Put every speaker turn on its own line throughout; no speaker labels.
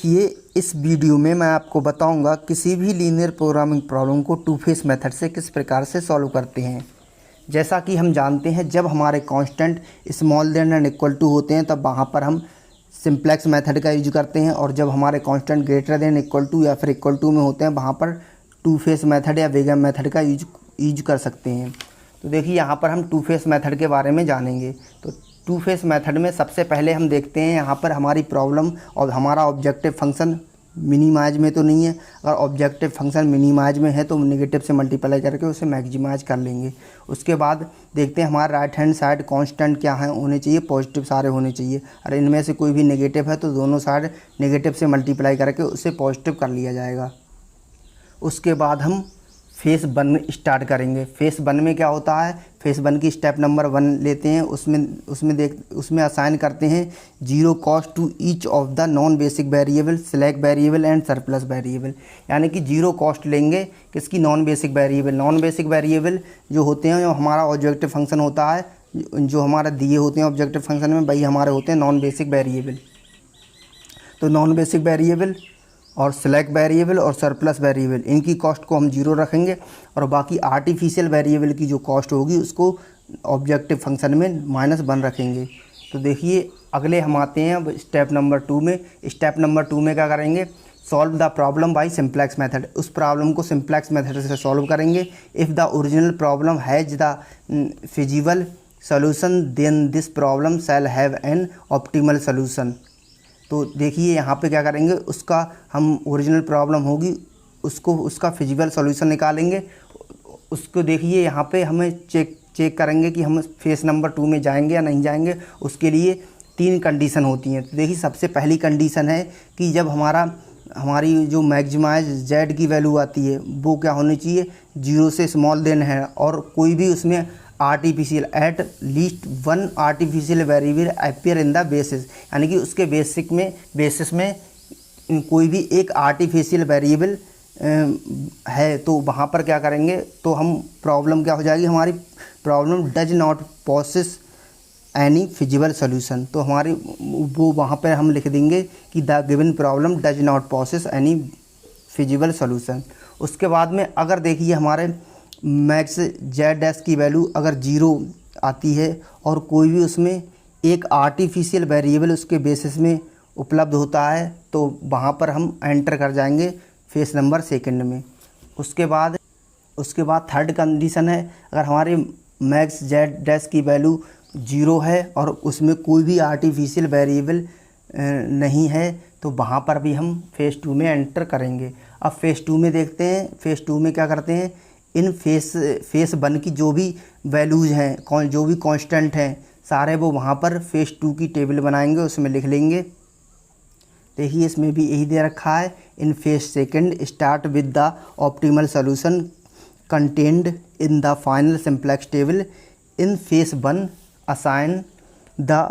देखिए, इस वीडियो में मैं आपको बताऊंगा किसी भी लीनियर प्रोग्रामिंग प्रॉब्लम को टू फेस मेथड से किस प्रकार से सॉल्व करते हैं। जैसा कि हम जानते हैं, जब हमारे constant small than and equal to होते हैं तब वहाँ पर हम सिंप्लेक्स मेथड का यूज करते हैं, और जब हमारे constant greater than equal to या फिर इक्वल टू में होते हैं वहाँ पर टू फेस मेथड या वेगम मेथड का यूज कर सकते हैं। तो देखिए, यहाँ पर हम टू फेस मेथड के बारे में जानेंगे। तो टू फेस मेथड में सबसे पहले हम देखते हैं यहाँ पर हमारी प्रॉब्लम और हमारा ऑब्जेक्टिव फंक्शन मिनिमाइज में तो नहीं है। अगर ऑब्जेक्टिव फंक्शन मिनिमाइज में है तो नेगेटिव से मल्टीप्लाई करके उसे मैक्सिमाइज कर लेंगे। उसके बाद देखते हैं हमारा राइट हैंड साइड कांस्टेंट क्या है होने चाहिए, पॉजिटिव सारे होने चाहिए। अगर इनमें से कोई भी नेगेटिव है तो दोनों साइड नेगेटिव से मल्टीप्लाई करके उसे पॉजिटिव कर लिया जाएगा। उसके बाद हम फेस 1 स्टार्ट करेंगे। फेस 1 में क्या होता है, फेस 1 की स्टेप नंबर 1 लेते हैं। उसमें असाइन करते हैं 0 cost to each of the non basic variable, select variable and surplus variable. यानी कि 0 कॉस्ट लेंगे किसकी, non basic variable. Non basic variable जो होते हैं, जो हमारा ऑब्जेक्टिव फंक्शन होता है, जो हमारा दिए होते हैं ऑब्जेक्टिव फंक्शन में, वही हमारे होते हैं नॉन बेसिक वेरिएबल। तो नॉन बेसिक वेरिएबल और सिलेक्ट वेरिएबल और सरप्लस वेरिएबल, इनकी कॉस्ट को हम 0 रखेंगे, और बाकी आर्टिफिशियल वेरिएबल की जो कॉस्ट होगी उसको ऑब्जेक्टिव फंक्शन में -1 रखेंगे। तो देखिए, अगले हम आते हैं अब स्टेप नंबर 2 में। स्टेप नंबर 2 में क्या करेंगे, solve the problem by simplex method. उस प्रॉब्लम को सिंप्लेक्स मेथड से सॉल्व करेंगे। If the original problem has the feasible solution then this problem shall have an optimal solution. तो देखिए, यहाँ पे क्या करेंगे, उसका हम ओरिजिनल प्रॉब्लम होगी उसका फिजिबल सॉल्यूशन निकालेंगे। उसको देखिए, यहाँ पे हमें चेक करेंगे कि हम फेस नंबर 2 में जाएंगे या नहीं जाएंगे। उसके लिए 3 कंडीशन होती हैं। तो देखिए, सबसे पहली कंडीशन है कि जब हमारी जो मैक्सिमाइज जेड की वैल्यू आती है वो क्या होनी चाहिए, 0 से स्मॉल देन है, और कोई भी उसमें artificial at least 1 artificial variable appear in the basis. यानी कि उसके बेसिस में कोई भी एक आर्टिफिशियल वेरिएबल है, तो वहाँ पर क्या करेंगे, तो हम प्रॉब्लम क्या हो जाएगी, हमारी problem does not possess any feasible solution. तो हमारी वो वहाँ पर हम लिख देंगे कि the given problem does not possess any feasible solution. उसके बाद में अगर देखिए हमारे मैक्स जेड डैश की वैल्यू अगर 0 आती है और कोई भी उसमें एक आर्टिफिशियल वेरिएबल उसके बेसिस में उपलब्ध होता है, तो वहाँ पर हम एंटर कर जाएंगे फेस नंबर 2 में। उसके बाद थर्ड कंडीशन है, अगर हमारे मैक्स जेड डैश की वैल्यू 0 है और उसमें कोई भी आर्टिफिशियल वेरिएबल नहीं है, तो वहाँ पर भी हम फेस 2 में एंटर करेंगे। अब फेस 2 में देखते हैं, फेस 2 में क्या करते हैं, इन फेस 1 की जो भी वैल्यूज़ हैं, जो भी कांस्टेंट हैं सारे, वो वहाँ पर फेस 2 की टेबल बनाएंगे, उसमें लिख लेंगे। देखिए, इसमें भी यही दे रखा है, in phase 2 start with the optimal solution contained in the final simplex table. In phase 1 assign the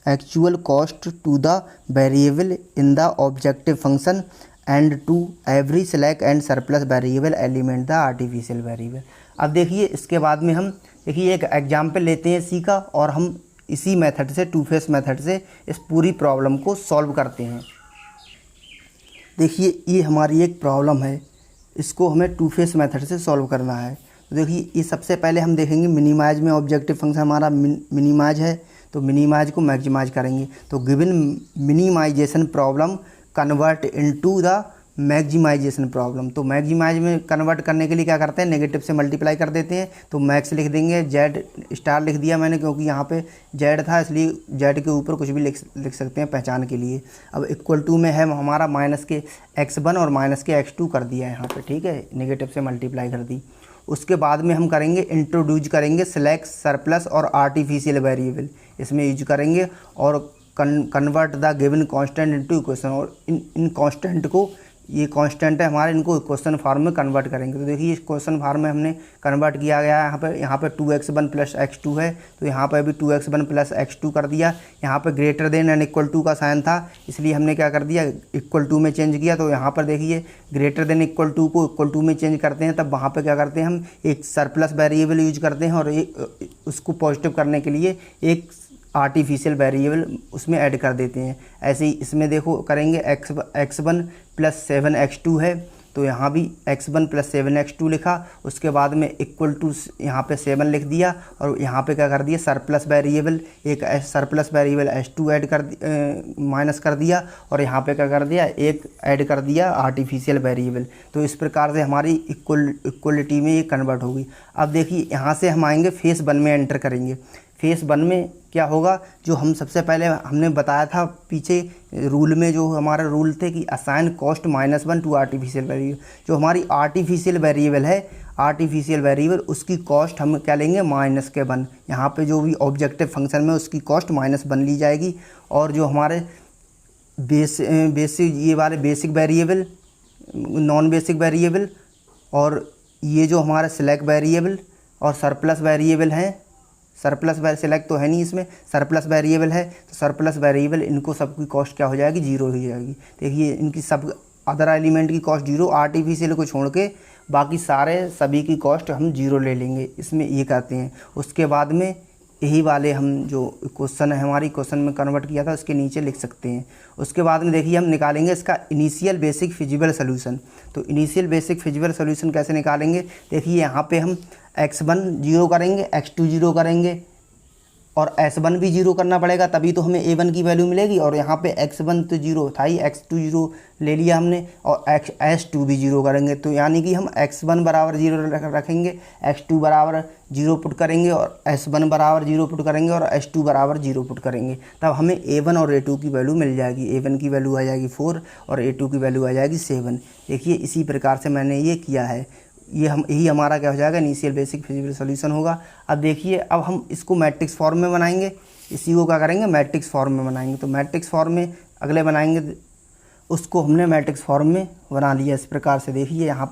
actual cost to the variable in the objective function and to every select and surplus variable element the artificial variable. अब देखिए, इसके बाद में हम देखिए एक example लेते हैं इसी का, और हम इसी मेथड से, टू फेस मेथड से इस पूरी प्रॉब्लम को सॉल्व करते हैं। देखिए, ये हमारी एक प्रॉब्लम है, इसको हमें टू फेस मेथड से सॉल्व करना है। तो देखिए, ये सबसे पहले हम देखेंगे मिनिमाइज में ऑब्जेक्टिव फंक्शन हमारा मिनिमाइज है, तो मिनिमाइज को मैक्सिमाइज करेंगे। तो given minimization problem convert into the maximization problem. तो मैक्सिमाइज में कन्वर्ट करने के लिए क्या करते हैं, नेगेटिव से मल्टीप्लाई कर देते हैं। तो मैक्स लिख देंगे, जेड स्टार लिख दिया मैंने क्योंकि यहाँ पे जेड था, इसलिए जेड के ऊपर कुछ भी लिख सकते हैं पहचान के लिए। अब इक्वल टू में है हमारा माइनस के x1 और माइनस के x2 कर दिया है यहाँ पे, ठीक है, नेगेटिव से मल्टीप्लाई कर दी। उसके बाद में हम करेंगे, इंट्रोड्यूस करेंगे सिलेक्ट, सरप्लस और आर्टिफिशियल वेरिएबल, इसमें यूज करेंगे, और convert the given constant into equation. और इन कांस्टेंट को, ये कांस्टेंट है हमारे, इनको इक्वेशन फार्म में कन्वर्ट करेंगे। तो देखिए, इस क्वेश्चन फार्म में हमने कन्वर्ट किया गया है। यहाँ पे 2x1 + x2 है, तो यहाँ पर भी 2x1 + x2 कर दिया। यहाँ पे greater than and equal to का साइन था, इसलिए हमने क्या कर दिया, इक्वल टू में चेंज किया। तो यहाँ पर देखिए, ग्रेटर देन इक्वल टू को इक्वल टू में चेंज करते हैं, तब वहाँ पर क्या करते हैं, हम एक सरप्लस वेरिएबल यूज करते हैं, और उसको पॉजिटिव करने के लिए एक आर्टिफिशियल वेरिएबल उसमें ऐड कर देते हैं। ऐसे ही इसमें देखो करेंगे x1 प्लस 7x2 है, तो यहाँ भी x1 प्लस 7x2 लिखा, उसके बाद में इक्वल टू यहाँ पे 7 लिख दिया, और यहाँ पे क्या कर दिया, सरप्लस वेरिएबल एक सरप्लस वेरिएबल s2 ऐड कर माइनस कर दिया, और यहाँ पे क्या कर दिया, एक ऐड कर दिया आर्टिफिशियल वेरिएबल। तो इस प्रकार से हमारी इक्वलिटी में ये कन्वर्ट होगी। अब देखिए यहाँ से हम आएंगे फेस 1 में एंटर करेंगे। फेस 1 में क्या होगा, जो हम सबसे पहले हमने बताया था पीछे रूल में, जो हमारा रूल थे कि assign cost -1 to artificial variable. जो हमारी आर्टिफिशियल वेरिएबल है, आर्टिफिशियल वेरिएबल उसकी कॉस्ट हम क्या लेंगे, -1। यहाँ पे जो भी ऑब्जेक्टिव फंक्शन में उसकी कॉस्ट -1 ली जाएगी। और जो हमारे बेसिक ये वाले basic variable, non basic variable, और ये जो हमारा सिलेक्ट वेरिएबल और सरप्लस वेरिएबल हैं, सरप्लस सिलेक्ट तो है नहीं इसमें, सरप्लस वेरिएबल है, तो सरप्लस वेरिएबल इनको सबकी कॉस्ट क्या हो जाएगी, 0 हो जाएगी। देखिए इनकी सब अदर एलिमेंट की कॉस्ट 0, आर्टिफिशियल को छोड़ के बाकी सारे सभी की कॉस्ट हम 0 ले लेंगे, इसमें ये करते हैं। उसके बाद में यही वाले हम जो क्वेश्चन है हमारी क्वेश्चन में कन्वर्ट किया था उसके नीचे लिख सकते हैं। उसके बाद में देखिए हम निकालेंगे इसका इनिशियल बेसिक फिजिबल सोल्यूशन। तो इनिशियल बेसिक फिजिबल सोल्यूशन कैसे निकालेंगे, देखिए यहाँ पे हम x1 0 करेंगे, x2 0 करेंगे, और s1 भी 0 करना पड़ेगा, तभी तो हमें a1 की वैल्यू मिलेगी। और यहाँ पे x1 तो 0 था ही, x2 0 ले लिया हमने, और s2 भी 0 करेंगे। तो यानी कि हम x1 बराबर 0 रखेंगे, x2 बराबर 0 पुट करेंगे, और s1 बराबर 0 पुट करेंगे, और s2 बराबर 0 पुट करेंगे। तब हमें a1 और a2 की वैल्यू मिल जाएगी। a1 की वैल्यू आ जाएगी 4 और a2 की वैल्यू आ जाएगी 7। देखिए इसी प्रकार से मैंने ये किया है। यही हमारा क्या हो जाएगा, इनिशियल बेसिक फिजिबल सॉल्यूशन होगा। अब देखिए अब हम इसको मैट्रिक्स फॉर्म में बनाएंगे, इसी को क्या करेंगे, मैट्रिक्स फॉर्म में बनाएंगे। तो मैट्रिक्स फॉर्म में अगले बनाएंगे, उसको हमने मैट्रिक्स फॉर्म में बना लिया इस प्रकार से। देखिए यहाँ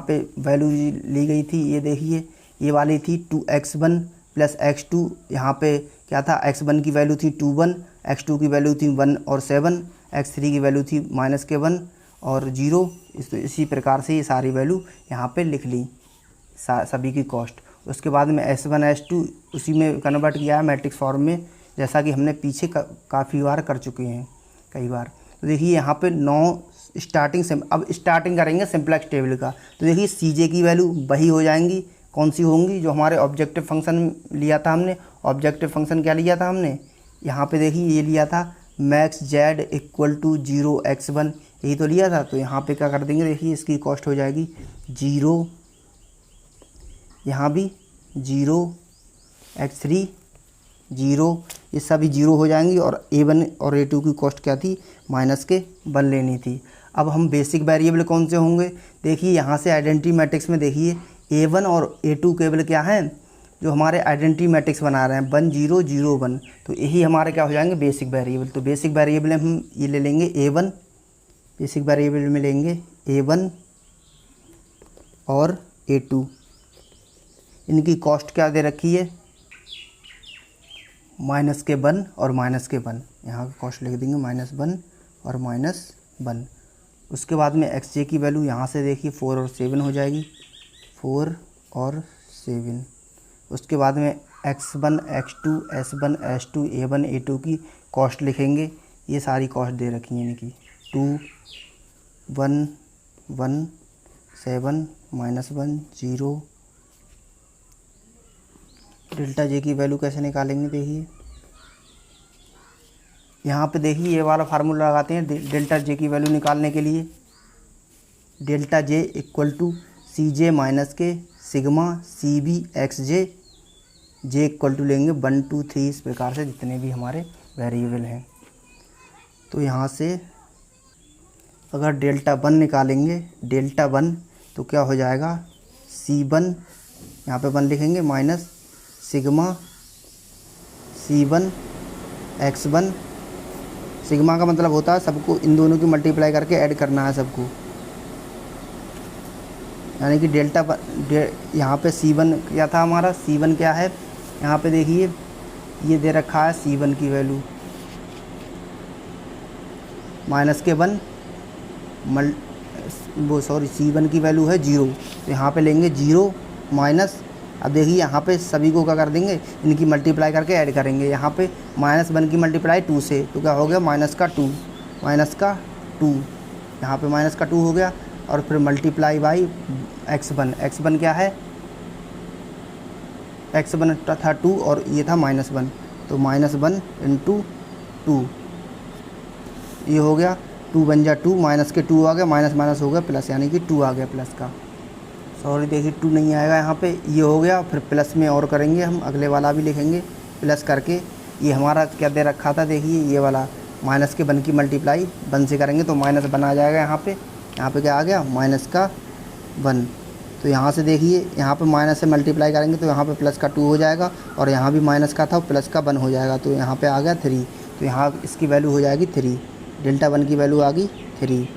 पे वैल्यू ली गई थी, ये देखिए ये वाली थी 2x1 प्लस x2। यहाँ पे क्या था, x1 की वैल्यू थी 21, x2 की वैल्यू थी 1 और 7, x3 की वैल्यू थी -1 और 0। इसी प्रकार से ये सारी वैल्यू यहाँ पे लिख ली, सभी की कॉस्ट। उसके बाद में s1 s2 उसी में कन्वर्ट किया है मैट्रिक्स फॉर्म में, जैसा कि हमने पीछे काफ़ी बार कर चुके हैं, कई बार। तो देखिए यहाँ पे 9 स्टार्टिंग अब स्टार्टिंग करेंगे सिंपलेक्स टेबल का। तो देखिए cj की वैल्यू वही हो जाएंगी, कौन सी होंगी, जो हमारे ऑब्जेक्टिव फंक्शन लिया था हमने। ऑब्जेक्टिव फंक्शन क्या लिया था हमने, यहाँ पे देखिए ये लिया था मैक्स z = 0x1, यही तो लिया था। तो यहाँ पे क्या कर देंगे, देखिए इसकी कॉस्ट हो जाएगी 0, यहाँ भी 0, x3 0, ये सभी 0 हो जाएंगी। और a1 और a2 की कॉस्ट क्या थी, -1 लेनी थी। अब हम बेसिक वेरिएबल कौन से होंगे, देखिए यहाँ से आइडेंटिटी मैट्रिक्स में देखिए a1 और a2 केवल क्या हैं, जो हमारे आइडेंटिटी मैट्रिक्स बना रहे हैं 1 0 0 1। तो यही हमारे क्या हो जाएंगे, बेसिक वेरिएबल। तो बेसिक वेरिएबल में हम ये ले लेंगे a1, बेसिक वेरिएबल में लेंगे a1 और a2। इनकी कॉस्ट क्या दे रखी है, -1 और -1। यहाँ की कॉस्ट लिख देंगे -1 और -1। उसके बाद में xj की वैल्यू यहाँ से देखिए 4 और 7 हो जाएगी, 4 और 7। उसके बाद में x1 x2 s1 s2 a1 a2 की कॉस्ट लिखेंगे। ये सारी कॉस्ट दे रखी हैं इनकी, 2 1 1 7 -1 0। डेल्टा जे की वैल्यू कैसे निकालेंगे, देखिए यहाँ पे देखिए ये वाला फार्मूला लगाते हैं डेल्टा जे की वैल्यू निकालने के लिए। Delta J = CJ - K sigma CB XJ, जे = लेंगे 1 2 3, इस प्रकार से जितने भी हमारे वेरिएबल हैं। तो यहाँ से अगर डेल्टा 1 निकालेंगे, डेल्टा 1 तो क्या हो जाएगा, C1 यहाँ पे 1 लिखेंगे minus sigma C1 x1। Sigma का मतलब होता है सबको इन दोनों की मल्टीप्लाई करके ऐड करना है सबको, यानी कि डेल्टा यहाँ पे C1 क्या था हमारा, C1 क्या है, यहाँ पे देखिए ये दे रखा है C1 की वैल्यू -1 C1 की वैल्यू है 0। तो यहाँ पे लेंगे 0 - अब देखिए यहाँ पे सभी को क्या कर देंगे, इनकी मल्टीप्लाई करके ऐड करेंगे। यहाँ पे -1 की मल्टीप्लाई 2 से, तो क्या हो गया -2, -2, यहाँ पे -2 हो गया। और फिर मल्टीप्लाई बाई x1, x1 क्या है, x1 था 2 और ये था -1, तो -1 × 2, ये हो गया 2 बन जा 2, माइनस के 2 आ गया, माइनस माइनस हो गया प्लस, यानी कि 2 आ गया प्लस का। सॉरी देखिए 2 नहीं आएगा यहाँ पे, ये हो गया। फिर प्लस में और करेंगे हम, अगले वाला भी लिखेंगे प्लस करके। ये हमारा क्या दे रखा था, देखिए ये वाला माइनस के 1 की मल्टीप्लाई 1 से करेंगे तो -1 आ जाएगा। यहाँ पे क्या आ गया, -1। तो यहाँ से देखिए, यहाँ पे माइनस से मल्टीप्लाई करेंगे तो यहाँ पे प्लस का 2 हो जाएगा, और यहाँ भी माइनस का था प्लस का 1 हो जाएगा, तो यहाँ पे आ गया 3। तो यहाँ इसकी वैल्यू हो जाएगी 3, Δ1 की वैल्यू आ गई 3।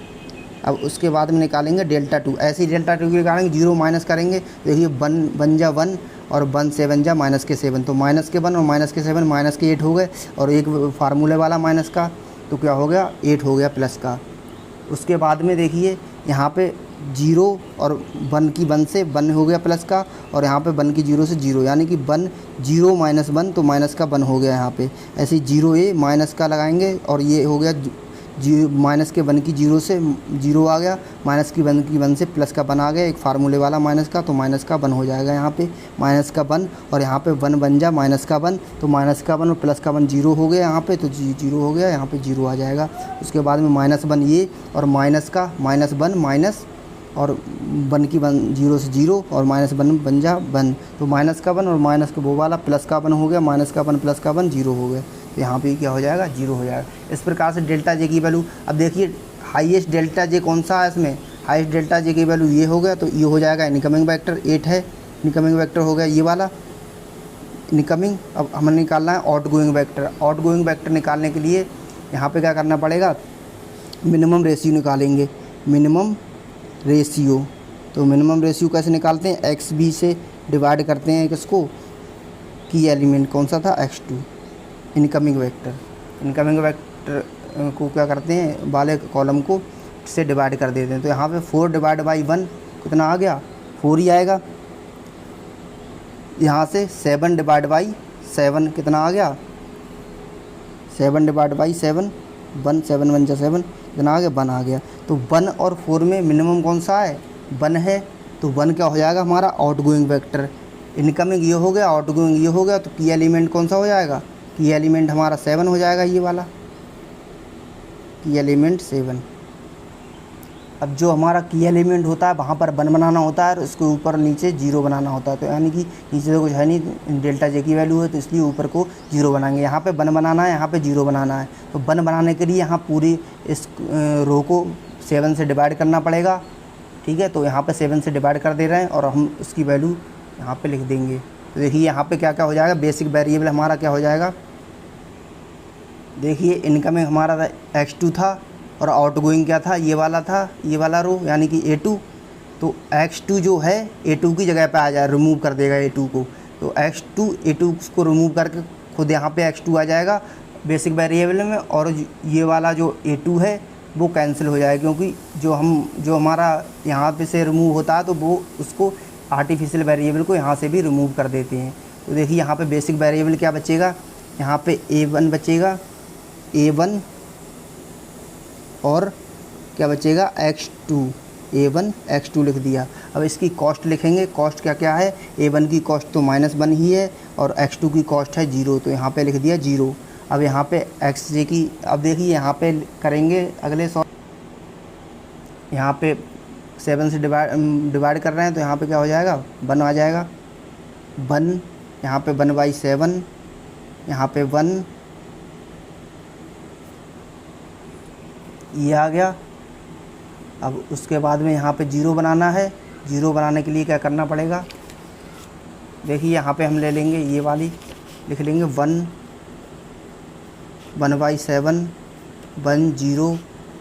अब उसके बाद में निकालेंगे Δ2, ऐसे ही Δ2 की निकालेंगे, 0 माइनस करेंगे, देखिए 1 बन जा 1 और 1 से बन जा -7, तो -1 और -7 -8 हो गए, और एक फार्मूले वाला माइनस का, तो क्या हो गया 8 हो गया प्लस का। उसके बाद में देखिए यहाँ पे 0 और 1 की 1 से 1 हो गया प्लस का, और यहाँ पे 1 की 0 से 0, यानी कि 1 0 -1 तो माइनस का 1 हो गया यहाँ पे। ऐसे ही 0 ए माइनस का लगाएंगे, और ये हो गया माइनस के 1 की 0 से 0 आ गया, माइनस की 1 से प्लस का 1 आ गया, एक फार्मूले वाला माइनस का, तो माइनस का 1 हो जाएगा यहाँ पे, माइनस का 1, और यहाँ पे 1 बन जा माइनस का 1, तो माइनस का 1 और प्लस का 1 0 हो गया यहाँ पे, तो 0 हो गया, यहाँ पे 0 आ जाएगा। उसके बाद में -1 ये, और माइनस का -1 माइनस, और 1 की 1 0 से 0, और -1 बन जा 1, तो माइनस का 1 और माइनस का वो वाला प्लस का 1 हो गया, माइनस का 1 प्लस का 1 0 हो गया, तो यहाँ पे क्या हो जाएगा 0 हो जाएगा। इस प्रकार से Δj की वैल्यू, अब देखिए हाईएस्ट Δj कौन सा है इसमें, हाईएस्ट Δj की वैल्यू ये हो गया, तो ये हो जाएगा इनकमिंग वेक्टर 8 है, इनकमिंग वेक्टर हो गया ये वाला इनकमिंग। अब हमें निकालना है आउटगोइंग वेक्टर। आउटगोइंग वेक्टर निकालने के लिए यहाँ पे क्या करना पड़ेगा, मिनिमम रेशियो निकालेंगे, मिनिमम रेशियो। तो मिनिमम रेशियो कैसे निकालते हैं, XB से डिवाइड करते हैं किसको, की एलिमेंट कौन सा था, x2, incoming vector. Incoming vector को क्या करते हैं, वाले कॉलम को से डिवाइड कर देते हैं, तो यहाँ पे 4 डिवाइड बाई 1 कितना आ गया, 4 ही आएगा। यहाँ से 7 डिवाइड बाई 7 कितना आ गया, 7 डिवाइड बाई 7, 1 7 1 7 कितना आ गया, 1 आ गया। तो 1 और 4 में मिनिमम कौन सा है, 1 है, तो 1 क्या हो जाएगा हमारा आउटगोइंग वेक्टर। इनकमिंग ये हो गया, आउटगोइंग ये हो गया, तो की एलिमेंट कौन सा हो जाएगा, की एलिमेंट हमारा 7 हो जाएगा, ये वाला की एलिमेंट 7। अब जो हमारा की एलिमेंट होता है वहाँ पर 1 बनाना होता है, और उसके ऊपर नीचे 0 बनाना होता है, तो यानी कि नीचे तो कुछ है नहीं, Δj की वैल्यू है, तो इसलिए ऊपर को 0 बनाएंगे। यहाँ पे 1 बनाना है, यहाँ पे 0 बनाना है, तो 1 बनाने के लिए यहाँ पूरी इस रो को 7 से डिवाइड करना पड़ेगा, ठीक है। तो यहाँ पे 7 से डिवाइड कर दे रहे हैं, और हम उसकी वैल्यू यहाँ पे लिख देंगे। तो देखिए यहाँ पे क्या क्या हो जाएगा, बेसिक वेरिएबल हमारा क्या हो जाएगा, देखिए इनकमिंग हमारा x2 था, और आउटगोइंग क्या था, ये वाला था, ये वाला रो यानी कि A2। तो x2 जो है A2 की जगह पे आ जाए, रिमूव कर देगा A2 को, तो x2 A2 को रिमूव करके खुद यहाँ पे x2 आ जाएगा बेसिक वेरिएबल में, और ये वाला जो A2 है वो कैंसिल हो जाएगा, क्योंकि जो हमारा यहाँ पे से रिमूव होता है, तो वो उसको आर्टिफिशियल वेरिएबल को यहाँ से भी रिमूव कर देते हैं। तो देखिए यहाँ पे बेसिक वेरिएबल क्या बचेगा, यहाँ पे A1 बचेगा, A1, और क्या बचेगा x2, A1 x2 लिख दिया। अब इसकी कॉस्ट लिखेंगे, कॉस्ट क्या क्या है, A1 की कॉस्ट तो -1 ही है, और x2 की कॉस्ट है 0, तो यहाँ पे लिख दिया 0। अब यहाँ पे xj की, अब देखिए यहाँ पे करेंगे अगले यहाँ पे 7 से डिवाइड कर रहे हैं, तो यहाँ पे क्या हो जाएगा, 1 आ जाएगा, 1, यहाँ पे 1/7, यहाँ पे 1, ये आ गया। अब उसके बाद में यहाँ पे 0 बनाना है, 0 बनाने के लिए क्या करना पड़ेगा, देखिए यहाँ पे हम ले लेंगे ये वाली, लिख लेंगे 1/7, 1 0,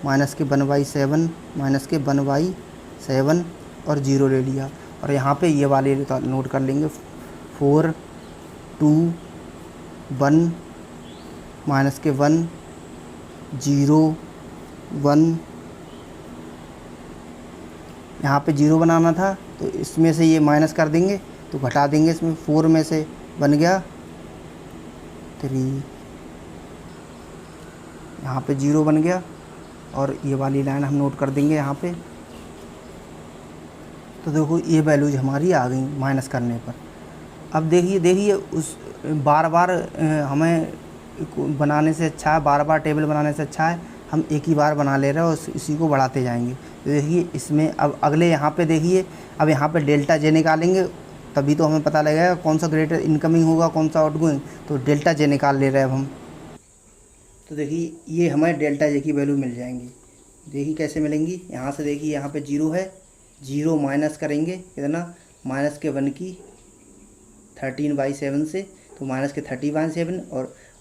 माइनस के 1/7, माइनस के 1/7, और 0 ले लिया। और यहाँ पे ये वाले नोट कर लेंगे, 4 2 1, माइनस के 1 0 1, यहाँ पे 0 बनाना था, तो इसमें से ये माइनस कर देंगे, तो घटा देंगे इसमें 4 में से, बन गया 3, यहाँ पे 0 बन गया। और ये वाली लाइन हम नोट कर देंगे यहाँ पे। तो देखो ये वैल्यूज हमारी आ गई माइनस करने पर। अब देखिए उस बार बार हमें बनाने से अच्छा है, बार बार टेबल बनाने से अच्छा है हम एक ही बार बना ले रहे हैं और इसी को बढ़ाते जाएंगे। तो देखिए इसमें अब अगले यहाँ पे देखिए, अब यहाँ पे डेल्टा जे निकालेंगे तभी तो हमें पता लगेगा कौन सा ग्रेटर इनकमिंग होगा कौन सा आउटगोइंग। तो डेल्टा जे निकाल ले रहे हैं अब हम। तो देखिए ये हमें डेल्टा जे की वैल्यू मिल जाएंगी। देखिए कैसे मिलेंगी, यहाँ से देखिए यहाँ पे 0 है, 0 माइनस करेंगे कितना, माइनस के 1 की 13/7 से, तो माइनस के 30/7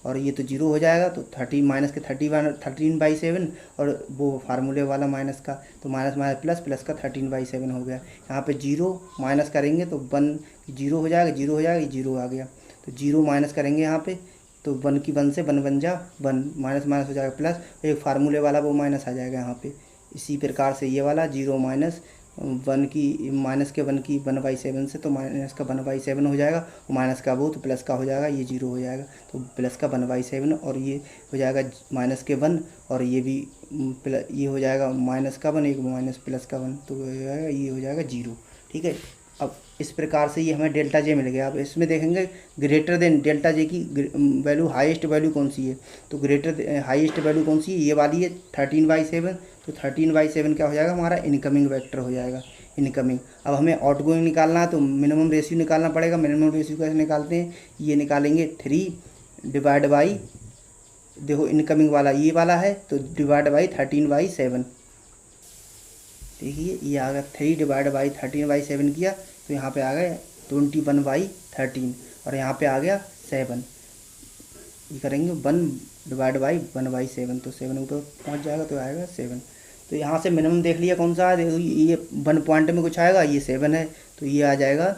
और ये तो 0 हो जाएगा। तो 30 माइनस के 13/7 और वो फार्मूले वाला माइनस का, तो माइनस माइनस प्लस, प्लस का 13/7 हो गया। यहाँ पे 0 माइनस करेंगे तो 1 0 हो जाएगा, 0 हो जाएगा, 0 आ गया। तो 0 माइनस करेंगे यहाँ पे, तो 1 की 1 से 1 बन जा 1, माइनस माइनस हो जाएगा प्लस, एक फार्मूले वाला वो माइनस आ जाएगा यहाँ पे। इसी प्रकार से ये वाला 0 माइनस 1 की माइनस के 1 की 1/7 से, तो माइनस का 1/7 हो जाएगा, और माइनस का वो तो प्लस का हो जाएगा, ये 0 हो जाएगा। तो प्लस का 1/7 और ये हो जाएगा माइनस के 1 और ये भी ये हो जाएगा माइनस का 1, एक माइनस प्लस का 1, तो ये हो जाएगा 0। ठीक है, अब इस प्रकार से ये हमें डेल्टा जे मिल गया। अब इसमें देखेंगे ग्रेटर देन डेल्टा जे की वैल्यू, हाईएस्ट वैल्यू कौन सी है, तो हाईएस्ट वैल्यू कौन सी है, ये वाली है 13/7। तो 13/7 क्या हो जाएगा हमारा इनकमिंग वेक्टर हो जाएगा, इनकमिंग। अब हमें आउटगोइंग निकालना है तो मिनिमम रेशियो निकालना पड़ेगा। मिनिमम रेशियो कैसे निकालते हैं, ये निकालेंगे 3 डिवाइड बाई, देखो इनकमिंग वाला ये वाला है तो डिवाइड बाई 13/7। देखिए ये आ गया 3 डिवाइड बाई 13/7 किया तो यहाँ पे आ गया 21/13 और यहाँ पे आ गया 7। ये करेंगे 1 डिवाइड बाई 1/7 तो 7 ऊपर पहुँच जाएगा तो आएगा 7। तो यहाँ से मिनिमम देख लिया कौन सा है, देखो ये 1 पॉइंट में कुछ आएगा, ये 7 है तो ये आ जाएगा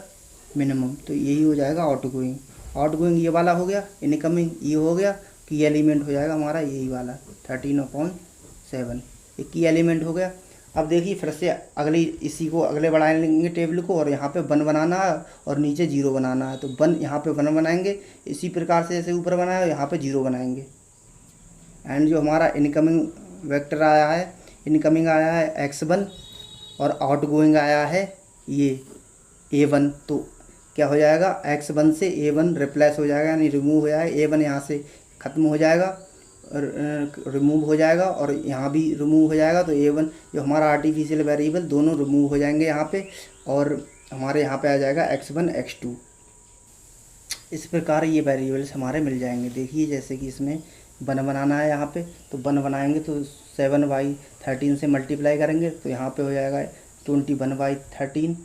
मिनिमम। तो यही हो जाएगा आउटगोइंग। आउटगोइंग ये वाला हो गया, इनकमिंग ये हो गया, की एलिमेंट हो जाएगा हमारा यही वाला 13/7, ये की एलिमेंट हो गया। अब देखिए फिर से अगली इसी को अगले बढ़ा लेंगे टेबल को, और यहाँ पे 1 बनाना है और नीचे 0 बनाना है। तो 1 यहाँ पे 1 बनाएंगे, इसी प्रकार से जैसे ऊपर बनाया यहाँ पे 0 बनाएंगे। एंड जो हमारा इनकमिंग वेक्टर आया है, इनकमिंग आया है x1 और आउटगोइंग आया है ये a1। तो क्या हो जाएगा, x1 से a1 रिप्लेस हो जाएगा, यानी रिमूव हो जाएगा। a1 यहाँ से ख़त्म हो जाएगा, रिमूव हो जाएगा, और यहाँ भी रिमूव हो जाएगा। तो a1 जो हमारा आर्टिफिशियल वेरिएबल दोनों रिमूव हो जाएंगे यहाँ पे, और हमारे यहाँ पे आ जाएगा x1 x2। इस प्रकार ये वेरिएबल्स हमारे मिल जाएंगे। देखिए जैसे कि इसमें 1 बनाना है यहाँ पे, तो 1 बनाएंगे तो 7/13 से मल्टीप्लाई करेंगे तो यहाँ पे हो जाएगा 21/13।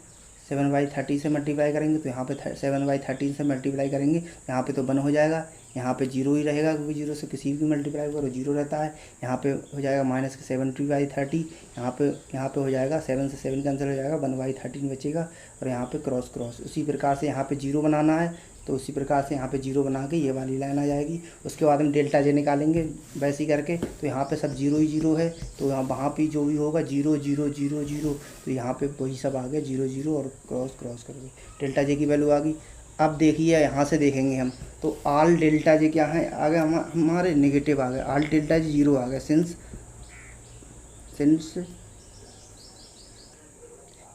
7/30 से मल्टीप्लाई करेंगे तो यहाँ पे 7/13 से मल्टीप्लाई करेंगे यहाँ पे तो 1 हो जाएगा। यहाँ पे 0 ही रहेगा क्योंकि 0 से किसी भी मल्टीप्लाई करो 0 रहता है। यहाँ पे हो जाएगा माइनस के 70/30। यहाँ पे हो जाएगा 7 से 7 कैंसिल हो जाएगा, 1/13 बचेगा, और यहाँ पे क्रॉस क्रॉस। उसी प्रकार से यहाँ पे 0 बनाना है तो उसी प्रकार से यहाँ पे 0 बना के ये वाली लाइन आ जाएगी। उसके बाद हम डेल्टा जे निकालेंगे वैसे ही करके। तो यहाँ पे सब 0 ही 0 है, तो यहाँ वहाँ पे जो भी होगा 0 0 0 0, तो यहाँ पे वही सब आ गया 0 0 और क्रॉस क्रॉस करके डेल्टा जे की वैल्यू आ गई। अब देखिए यहाँ से देखेंगे हम, तो आल डेल्टा जे क्या है, आ गया हमारे नेगेटिव आ गया, आल डेल्टा जे 0 आ गया। सिंस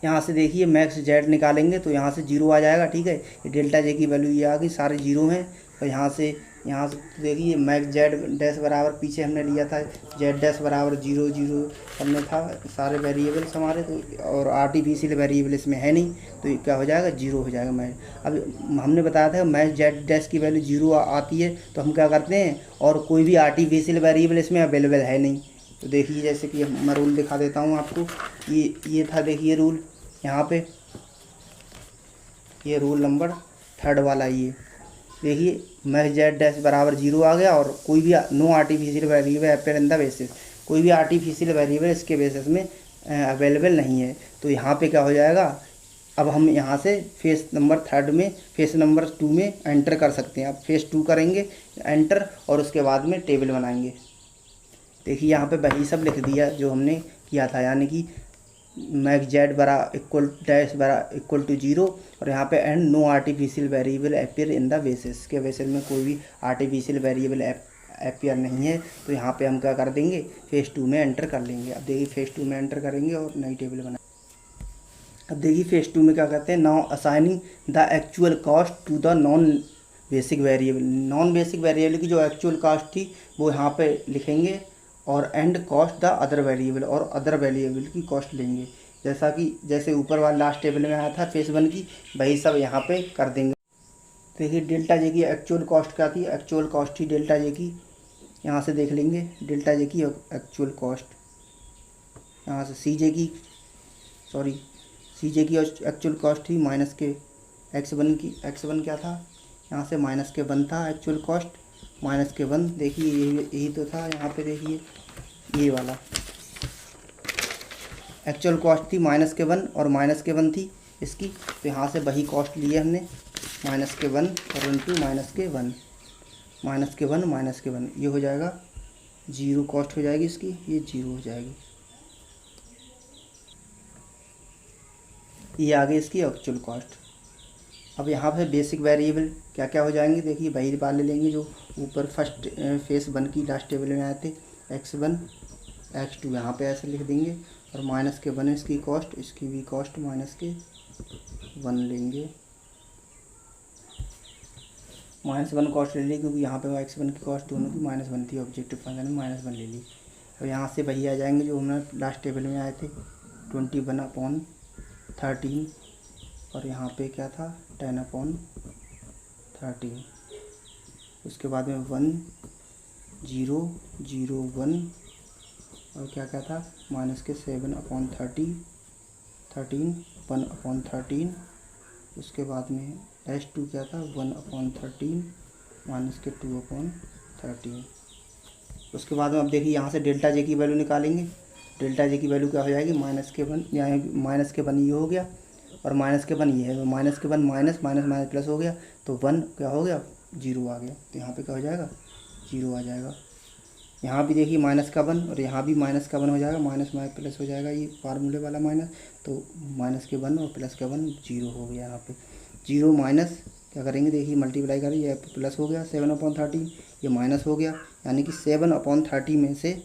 यहाँ से देखिए मैक्स जेड निकालेंगे तो यहाँ से 0 आ जाएगा। ठीक है, ये डेल्टा जे की वैल्यू ये आ गई, सारे 0 हैं। और यहाँ से देखिए मैक्स जेड डैश बराबर पीछे हमने लिया था जेड डैश बराबर 0 0 हमने था सारे वेरिएबल्स हमारे, तो और आर्टिफिशियल वेरिएबल इसमें है नहीं, तो ये क्या हो जाएगा 0 हो जाएगा। मैच अब हमने बताया था मैक्स जेड डैश की वैल्यू 0 आती है तो हम क्या करते हैं, और कोई भी आर्टिफिशियल वेरिएबल इसमें अवेलेबल है नहीं। तो देखिए जैसे कि मैं रूल दिखा देता हूँ आपको, ये था देखिए रूल यहाँ पे, ये रूल नंबर 3 वाला। ये देखिए मैक्स जेड डैश बराबर 0 आ गया, और कोई भी no artificial variable appear in the basis, कोई भी आर्टिफिशियल वेरिएबल इसके बेसिस में अवेलेबल नहीं है। तो यहाँ पे क्या हो जाएगा, अब हम यहाँ से फेस नंबर 2 में एंटर कर सकते हैं। अब फेस 2 करेंगे एंटर, और उसके बाद में टेबल बनाएंगे। देखिए यहाँ पे वही सब लिख दिया जो हमने किया था, यानी कि मैक्स जेड बरा इक्वल डैश बरा इक्वल टू 0 और यहाँ पे and no artificial variable appear in the basis के बेसिस में कोई भी आर्टिफिशियल वेरिएबल अपीयर नहीं है। तो यहाँ पे हम क्या कर देंगे, फेज़ 2 में एंटर कर लेंगे। अब देखिए फेज़ 2 में एंटर करेंगे और नई टेबल बना। अब देखिए फेज़ 2 में क्या करते हैं, now assigning the actual cost to the non basic variable. Non basic variable की जो एक्चुअल कॉस्ट थी वो यहाँ पे लिखेंगे और and cost the other variable, और अदर वेरिएबल की कॉस्ट लेंगे। जैसा कि जैसे ऊपर वाला लास्ट टेबल में आया था फेज़ 1 की, वही सब यहाँ पे कर देंगे। देखिए डेल्टा जे की एक्चुअल कॉस्ट क्या थी, एक्चुअल कॉस्ट थी डेल्टा जे की, यहाँ से देख लेंगे डेल्टा जे की एक्चुअल कॉस्ट। यहाँ से सी जे की एक्चुअल कॉस्ट थी माइनस के x1 की, x1 क्या था, यहाँ से माइनस के 1 था एक्चुअल कॉस्ट, माइनस के 1। देखिए यही तो था यहाँ पे, देखिए ये वाला एक्चुअल कॉस्ट थी माइनस के 1 और माइनस के 1 थी इसकी। तो यहाँ से वही कॉस्ट लिए हमने, माइनस के 1 और इंटू माइनस के 1, माइनस के 1 माइनस के 1, ये हो जाएगा 0 कॉस्ट हो जाएगी इसकी, ये 0 हो जाएगी। ये आ गई इसकी एक्चुअल कॉस्ट। अब यहाँ पे बेसिक वेरिएबल क्या क्या हो जाएंगे, देखिए वही वाले लेंगे जो ऊपर फर्स्ट फेज़ 1 की लास्ट टेबल में आए थे, x1 x2 यहाँ पे ऐसे लिख देंगे और माइनस के 1 इसकी कॉस्ट, इसकी भी कॉस्ट माइनस के 1 लेंगे, -1 कॉस्ट ले ली क्योंकि यहाँ पे x1 की कॉस्ट दोनों की -1 थी, ऑब्जेक्टिव फंक्शन में -1 ले ली। अब यहाँ से वही आ जाएंगे जो हमने लास्ट टेबल में आए थे, 21/13 और यहाँ पे क्या था 10/13। उसके बाद में 1 0 0 1 और क्या क्या था माइनस के 7/13 1/13। उसके बाद में S2 क्या था 1/13 माइनस के 2/13। उसके बाद में अब देखिए यहाँ से डेल्टा जे की वैल्यू निकालेंगे। डेल्टा जे की वैल्यू क्या हो जाएगी, माइनस के 1, यहाँ माइनस के 1 ये हो गया और माइनस के 1 ये है, माइनस के 1 माइनस माइनस माइनस प्लस हो गया तो 1 क्या हो गया 0 आ गया। तो यहाँ पे क्या हो जाएगा 0 आ जाएगा। यहाँ भी देखिए माइनस का 1 और यहाँ भी माइनस का 1 हो जाएगा, माइनस माइनस प्लस हो जाएगा, ये फार्मूले वाला माइनस। तो माइनस के 1 और प्लस का 1 0 हो गया। यहाँ पे 0 माइनस क्या करेंगे, देखिए मल्टीप्लाई करें, ये प्लस हो गया 7/13, ये माइनस हो गया, यानी कि 7/30 में से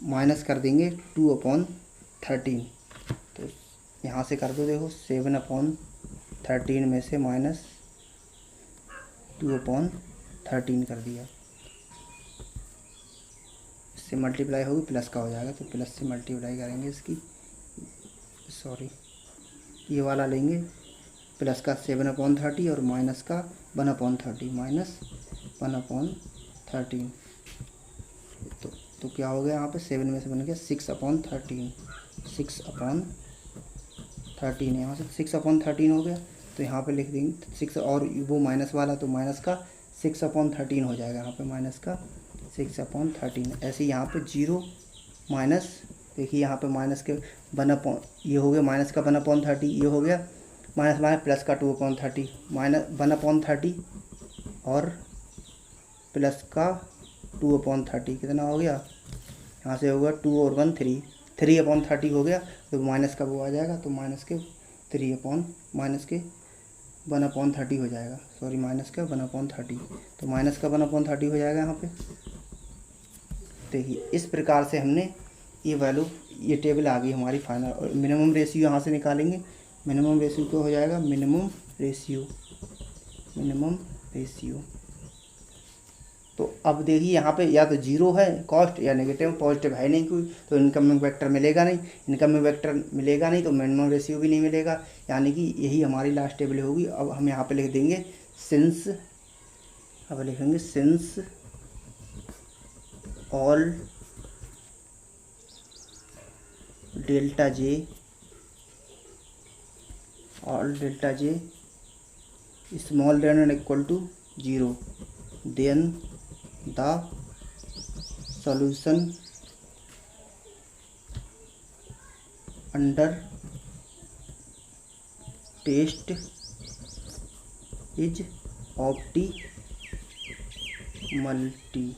माइनस कर देंगे 2/13। तो यहाँ से कर दो, देखो 7/13 में से माइनस 2/13 कर दिया, इससे मल्टीप्लाई होगी प्लस का हो जाएगा, तो प्लस से मल्टीप्लाई करेंगे इसकी, ये वाला लेंगे प्लस का 7/30 और माइनस का 1/30, माइनस 1/13। तो क्या हो गया यहाँ पे 7 में से बन गया 6/13, 6/13, यहाँ से 6/13 हो गया। तो यहाँ पे लिख देंगे 6 और वो माइनस वाला, तो माइनस का 6/13 हो जाएगा, यहाँ पे माइनस का 6/13। ऐसे यहाँ पे 0 माइनस, देखिए यहाँ पे माइनस के 1 ये हो गया, माइनस का 1/30 ये हो गया, माइनस माइनस प्लस का 2/30, माइनस 1/30 और प्लस का 2/30 कितना हो गया, यहाँ से होगा 2 और 1 3/30 हो गया। तो माइनस का वो आ जाएगा, तो माइनस के 1/30 हो जाएगा, माइनस का 1/30, तो माइनस का 1/30 हो जाएगा यहाँ पे। देखिए इस प्रकार से हमने ये वैल्यू, ये टेबल आ गई हमारी फाइनल। और मिनिमम रेशियो यहाँ से निकालेंगे, मिनिमम रेशियो क्या हो जाएगा, मिनिमम रेशियो। तो अब देखिए यहाँ पे या तो 0 है कॉस्ट या नेगेटिव, पॉजिटिव है नहीं कोई, तो इनकमिंग वेक्टर मिलेगा नहीं, तो मिनिमम रेशियो भी नहीं मिलेगा, यानी कि यही हमारी लास्ट टेबल होगी। अब हम यहाँ पे लिख देंगे सिंस, अब लिखेंगे since all delta J small than equal to 0, then the solution under test is optimality,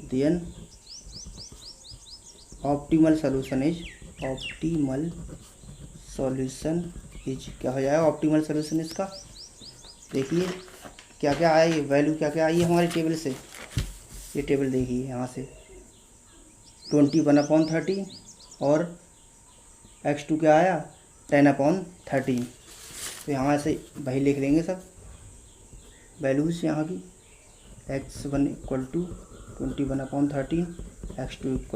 then optimal solution is optimal solution is, क्या हो जाएगा ऑप्टिमल सॉल्यूशन इसका, देखिए क्या क्या आया, ये वैल्यू क्या क्या आई है हमारे टेबल से, ये टेबल देखिए यहाँ से 21/13 और x2 क्या आया 10/13। तो यहाँ से वही लिख देंगे सब वैल्यूज़ यहाँ की, x1 = 21/13, x2 =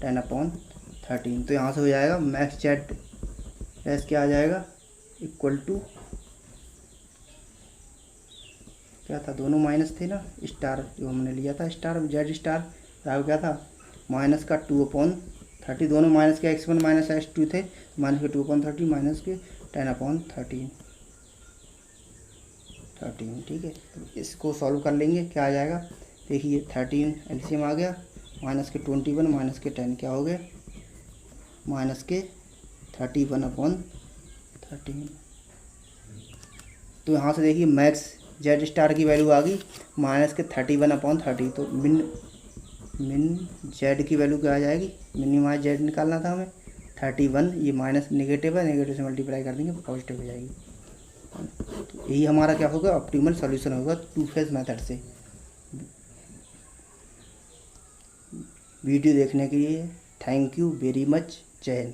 10/13। तो यहाँ से हो जाएगा मैक्स जेड एस क्या आ जाएगा इक्वल टू, क्या था दोनों माइनस थे ना, स्टार जो हमने लिया था स्टार जेड स्टार, क्या था माइनस का 2/30, दोनों माइनस के x1 माइनस x2 थे, माइनस के 2/30 माइनस के 10/13, ठीक है। इसको सॉल्व कर लेंगे, क्या आ जाएगा देखिए 13 एलसीएम आ गया, माइनस के 21 माइनस के 10 क्या हो गया माइनस के 31/13। तो यहाँ से देखिए मैक्स जेड स्टार की वैल्यू आ गई माइनस के 31/30। तो मिन जेड की वैल्यू क्या आ जाएगी, मिनिमाइज जेड निकालना था हमें 31, ये माइनस नेगेटिव है, नेगेटिव से मल्टीप्लाई कर देंगे पॉजिटिव हो जाएगी। तो यही हमारा क्या होगा ऑप्टिमल सॉल्यूशन होगा टू फेज मेथड से। वीडियो देखने के लिए थैंक यू वेरी मच, जय हिंद।